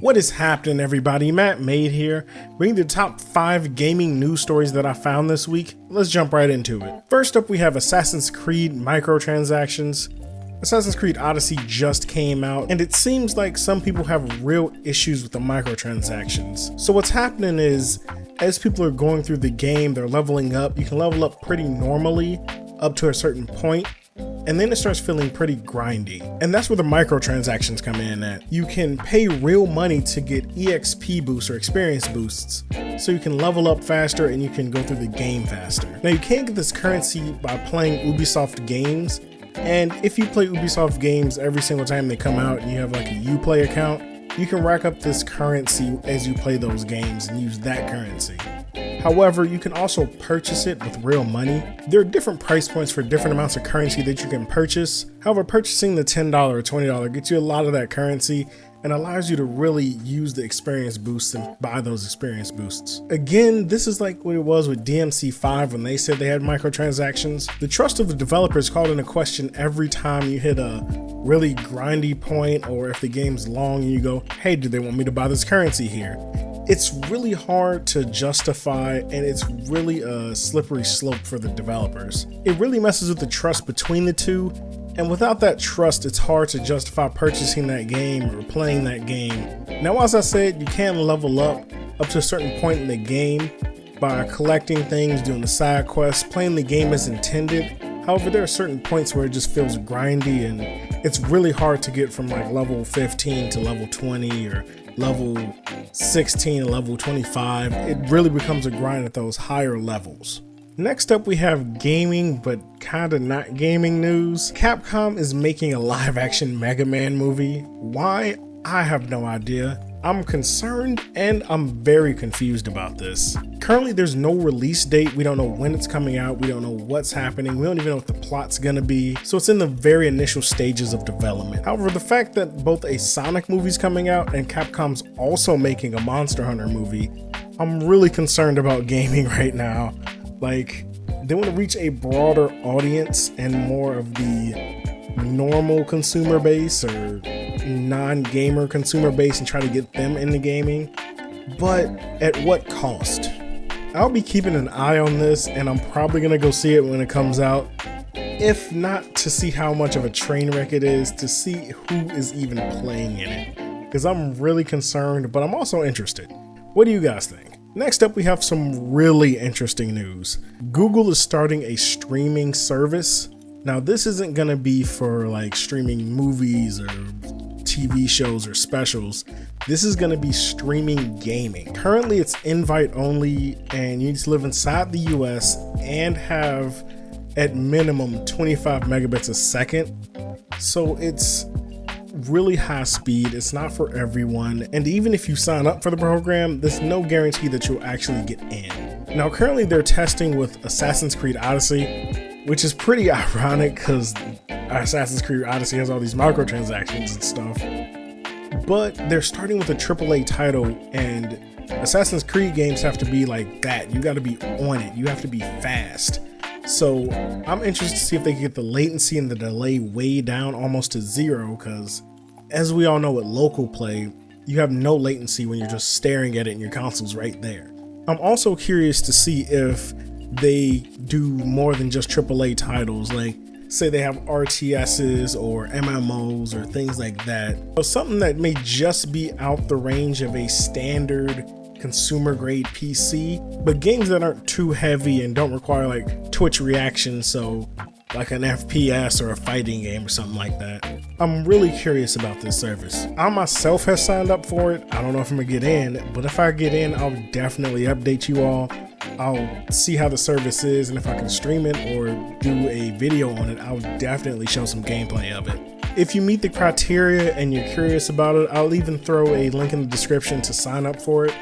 What is happening, everybody? Mattmade here, bringing the top 5 gaming news stories that I found this week. Let's jump right into it. First up, we have Assassin's Creed microtransactions. Assassin's Creed Odyssey just came out, and it seems like some people have real issues with the microtransactions. So what's happening is, as people are going through the game, they're leveling up. You can level up pretty normally up to a certain point, and then it starts feeling pretty grindy. And that's where the microtransactions come in at. You can pay real money to get EXP boosts or experience boosts, so you can level up faster and you can go through the game faster. Now you can't get this currency by playing Ubisoft games, and if you play Ubisoft games every single time they come out and you have like a Uplay account, you can rack up this currency as you play those games and use that currency. However, you can also purchase it with real money. There are different price points for different amounts of currency that you can purchase. However, purchasing the $10 or $20 gets you a lot of that currency and allows you to really use the experience boosts and buy those experience boosts. Again, this is like what it was with DMC5 when they said they had microtransactions. The trust of the developers called into question every time you hit a really grindy point, or if the game's long and you go, hey, do they want me to buy this currency here? It's really hard to justify, and it's really a slippery slope for the developers. It really messes with the trust between the two, and without that trust, it's hard to justify purchasing that game or playing that game. Now, as I said, you can level up to a certain point in the game by collecting things, doing the side quests, playing the game as intended. However, there are certain points where it just feels grindy, and it's really hard to get from like level 15 to level 20 or level 16 and level 25. It really becomes a grind at those higher levels. Next up, we have gaming, but kinda not gaming news. Capcom is making a live action Megaman movie. Why? I have no idea. I'm concerned and I'm very confused about this. Currently, there's no release date. We don't know when it's coming out. We don't know what's happening. We don't even know what the plot's gonna be. So it's in the very initial stages of development. However, the fact that both a Sonic movie's coming out and Capcom's also making a Monster Hunter movie, I'm really concerned about gaming right now. Like, they want to reach a broader audience and more of the normal consumer base or non-gamer consumer base and try to get them into gaming, but at what cost? I'll be keeping an eye on this, and I'm probably gonna go see it when it comes out, if not to see how much of a train wreck it is, to see who is even playing in it, because I'm really concerned, but I'm also interested. What do you guys think? Next up, we have some really interesting news. Google is starting a streaming service. Now, this isn't gonna be for like streaming movies or TV shows or specials. This is gonna be streaming gaming. Currently, it's invite only, and you need to live inside the US and have at minimum 25 megabits a second. So it's really high speed. It's not for everyone, and even if you sign up for the program, there's no guarantee that you'll actually get in. Now, currently they're testing with Assassin's Creed Odyssey, which is pretty ironic because Assassin's Creed Odyssey has all these microtransactions and stuff, but they're starting with a AAA title, and Assassin's Creed games have to be like that. You got to be on it. You have to be fast. So I'm interested to see if they can get the latency and the delay way down almost to zero, because as we all know with local play, you have no latency when you're just staring at it and your console's right there. I'm also curious to see if they do more than just AAA titles, like say they have RTSs or MMOs or things like that. So something that may just be out the range of a standard consumer grade PC, but games that aren't too heavy and don't require like Twitch reaction, so like an FPS or a fighting game or something like that. I'm really curious about this service. I myself have signed up for it. I don't know if I'm gonna get in, but if I get in, I'll definitely update you all. I'll see how the service is, and if I can stream it or do a video on it, I'll definitely show some gameplay of it. If you meet the criteria and you're curious about it, I'll even throw a link in the description to sign up for it.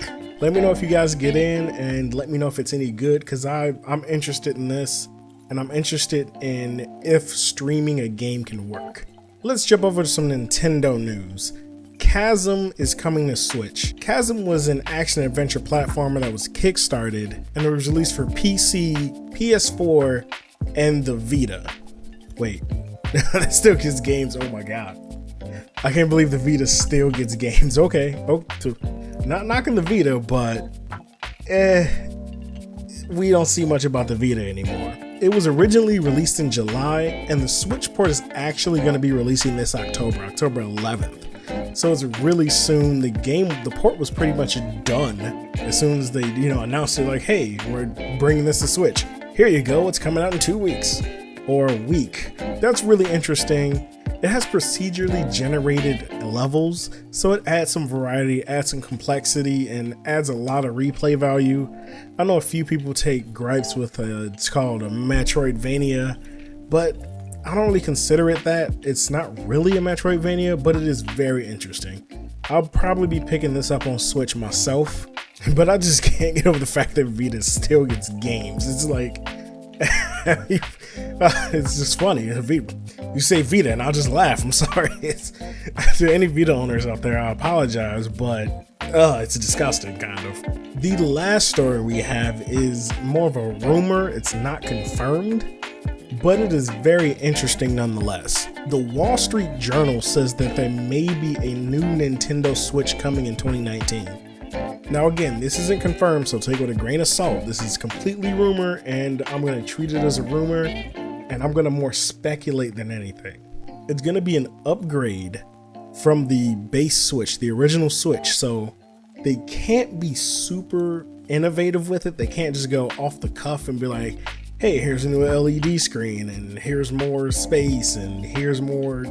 Let me know if you guys get in, and let me know if it's any good, because I'm interested in this, and I'm interested in if streaming a game can work. Let's jump over to some Nintendo news. Chasm is coming to Switch. Chasm was an action-adventure platformer that was kickstarted, and it was released for PC, PS4, and the Vita. Wait, that still gives games, oh my god. I can't believe the Vita still gets games. Okay, not knocking the Vita, but we don't see much about the Vita anymore. It was originally released in July, and the Switch port is actually going to be releasing this October 11th. So it's really soon. The port was pretty much done as soon as they, announced it. Like, hey, we're bringing this to Switch. Here you go. It's coming out in 2 weeks or a week. That's really interesting. It has procedurally generated levels, so it adds some variety, adds some complexity, and adds a lot of replay value. I know a few people take gripes with it's called a Metroidvania, but I don't really consider it that. It's not really a Metroidvania, but it is very interesting. I'll probably be picking this up on Switch myself, but I just can't get over the fact that Vita still gets games. It's like, it's just funny. You say Vita and I'll just laugh. I'm sorry. To any Vita owners out there, I apologize, but it's disgusting, kind of. The last story we have is more of a rumor. It's not confirmed, but it is very interesting nonetheless. The Wall Street Journal says that there may be a new Nintendo Switch coming in 2019. Now again, this isn't confirmed, so take it with a grain of salt. This is completely rumor, and I'm going to treat it as a rumor, and I'm going to more speculate than anything. It's going to be an upgrade from the base Switch, the original Switch, so they can't be super innovative with it. They can't just go off the cuff and be like, hey, here's a new LED screen, and here's more space, and here's more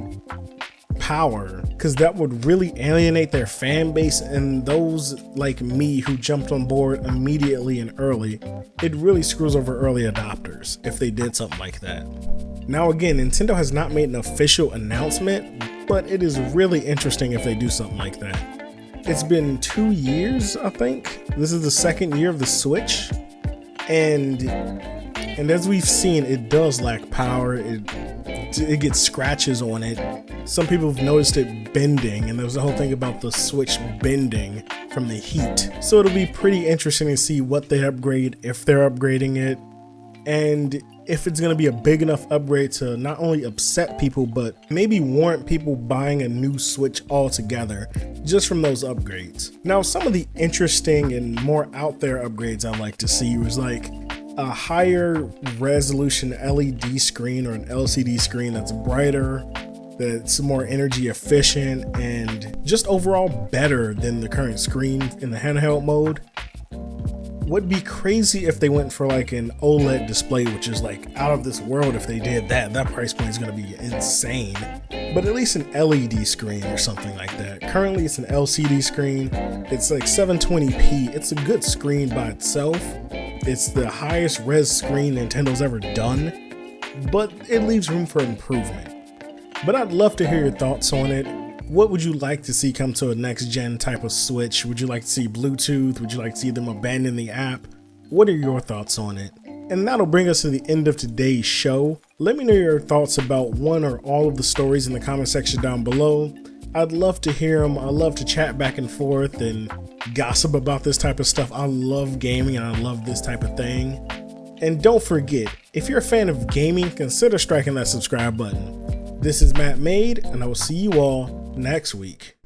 power, because that would really alienate their fan base, and those like me who jumped on board immediately and early. It really screws over early adopters if they did something like that. Now again, Nintendo has not made an official announcement, but it is really interesting if they do something like that. It's been 2 years, I think. This is the second year of the Switch, and as we've seen, it does lack power. It gets scratches on it. Some people have noticed it bending, and there was a whole thing about the Switch bending from the heat. So it'll be pretty interesting to see what they upgrade, if they're upgrading it, and if it's going to be a big enough upgrade to not only upset people, but maybe warrant people buying a new Switch altogether just from those upgrades. Now, some of the interesting and more out there upgrades I'd like to see was like a higher resolution LED screen or an LCD screen that's brighter, that's more energy efficient, and just overall better than the current screen in the handheld mode. Would be crazy if they went for like an OLED display, which is like out of this world. If they did that, that price point is going to be insane. But at least an LED screen or something like that. Currently it's an LCD screen. It's like 720p. It's a good screen by itself. It's the highest res screen Nintendo's ever done, but it leaves room for improvement. But I'd love to hear your thoughts on it. What would you like to see come to a next gen type of Switch? Would you like to see Bluetooth? Would you like to see them abandon the app? What are your thoughts on it? And that'll bring us to the end of today's show. Let me know your thoughts about one or all of the stories in the comment section down below. I'd love to hear them. I love to chat back and forth and gossip about this type of stuff. I love gaming and I love this type of thing. And don't forget, if you're a fan of gaming, consider striking that subscribe button. This is Mattmade, and I will see you all next week.